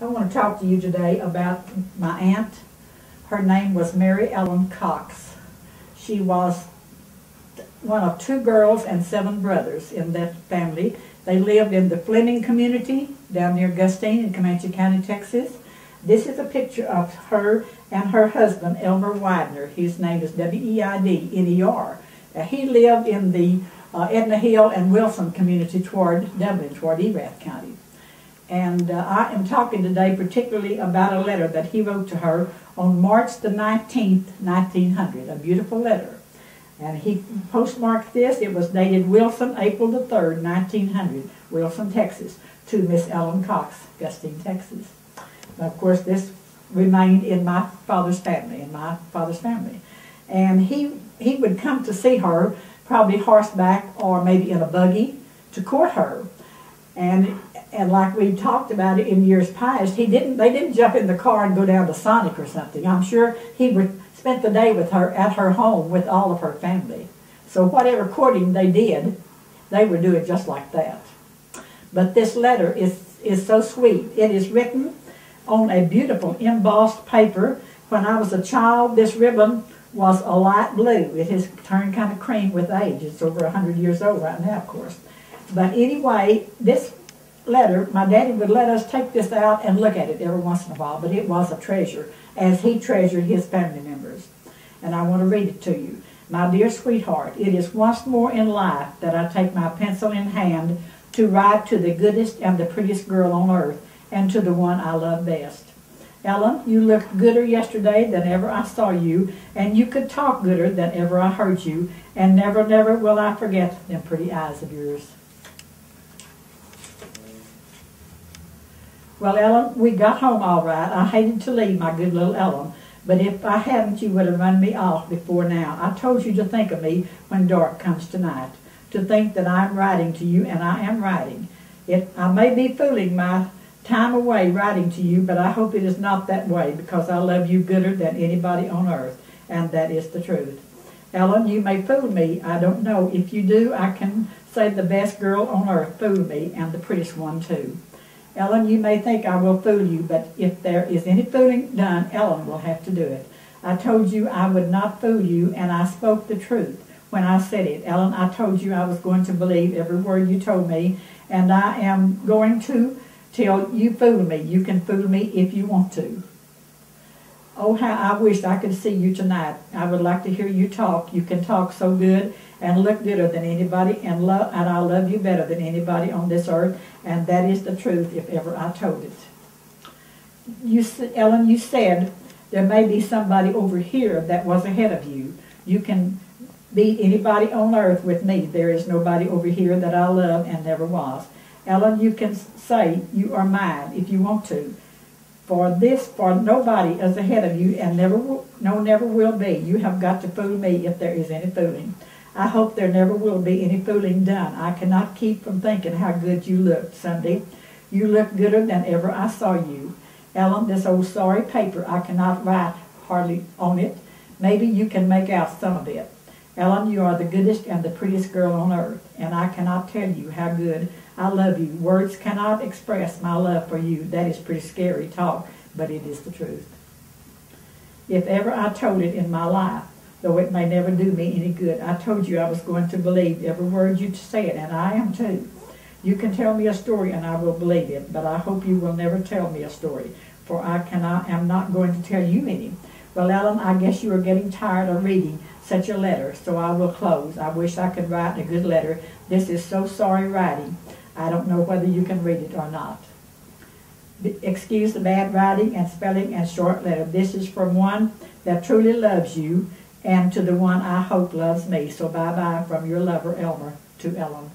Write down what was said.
I want to talk to you today about my aunt. Her name was Mary Ellen Cox. She was one of 2 girls and 7 brothers in that family. They lived in the Fleming community down near Gustine in Comanche County, Texas. This is a picture of her and her husband, Elmer Widener. His name is W-E-I-D-N-E-R. He lived in the Edna Hill and Wilson community toward Dublin, toward Erath County. And I am talking today particularly about a letter that he wrote to her on March the 19th, 1900, a beautiful letter. And he postmarked this. It was dated Wilson, April the 3rd, 1900, Wilson, Texas, to Miss Ellen Cox, Gustine, Texas. Now, of course, this remained in my father's family, And he would come to see her, probably horseback or maybe in a buggy, to court her. And like we talked about it in years past, they didn't jump in the car and go down to Sonic or something. I'm sure he would spend the day with her at her home with all of her family. So whatever courting they did, they would do it just like that. But this letter is so sweet. It is written on a beautiful embossed paper. When I was a child, this ribbon was a light blue. It has turned kind of cream with age. It's over 100 years old right now, of course. But anyway, this letter, my daddy would let us take this out and look at it every once in a while, but it was a treasure, as he treasured his family members. And I want to read it to you. My dear sweetheart, it is once more in life that I take my pencil in hand to write to the goodest and the prettiest girl on earth, and to the one I love best. Ellen, you looked gooder yesterday than ever I saw you, and you could talk gooder than ever I heard you, and never, never will I forget them pretty eyes of yours. Well, Ellen, we got home all right. I hated to leave my good little Ellen, but if I hadn't, you would have run me off before now. I told you to think of me when dark comes tonight, to think that I'm writing to you, and I am writing. I may be fooling my time away writing to you, but I hope it is not that way, because I love you gooder than anybody on earth, and that is the truth. Ellen, you may fool me. I don't know. If you do, I can say the best girl on earth fooled me, and the prettiest one too. Ellen, you may think I will fool you, but if there is any fooling done, Ellen will have to do it. I told you I would not fool you, and I spoke the truth when I said it. Ellen, I told you I was going to believe every word you told me, and I am going to till you fool me. You can fool me if you want to. Oh, how I wished I could see you tonight. I would like to hear you talk. You can talk so good and look gooder than anybody, and I love you better than anybody on this earth, and that is the truth if ever I told it. Ellen, you said there may be somebody over here that was ahead of you. You can beat anybody on earth with me. There is nobody over here that I love and never was. Ellen, you can say you are mine if you want to. For nobody is ahead of you, and never will be. You have got to fool me if there is any fooling. I hope there never will be any fooling done. I cannot keep from thinking how good you looked Sunday. You looked gooder than ever I saw you. Ellen, this old sorry paper, I cannot write hardly on it. Maybe you can make out some of it. Ellen, you are the goodest and the prettiest girl on earth, and I cannot tell you how good I love you. Words cannot express my love for you. That is pretty scary talk, but it is the truth. If ever I told it in my life, though it may never do me any good, I told you I was going to believe every word you said, and I am too. You can tell me a story, and I will believe it, but I hope you will never tell me a story, for I am not going to tell you any. Well, Ellen, I guess you are getting tired of reading such a letter, so I will close. I wish I could write a good letter. This is so sorry writing. I don't know whether you can read it or not. Excuse the bad writing and spelling and short letter. This is from one that truly loves you, and to the one I hope loves me. So bye-bye from your lover, Elmer, to Ellen.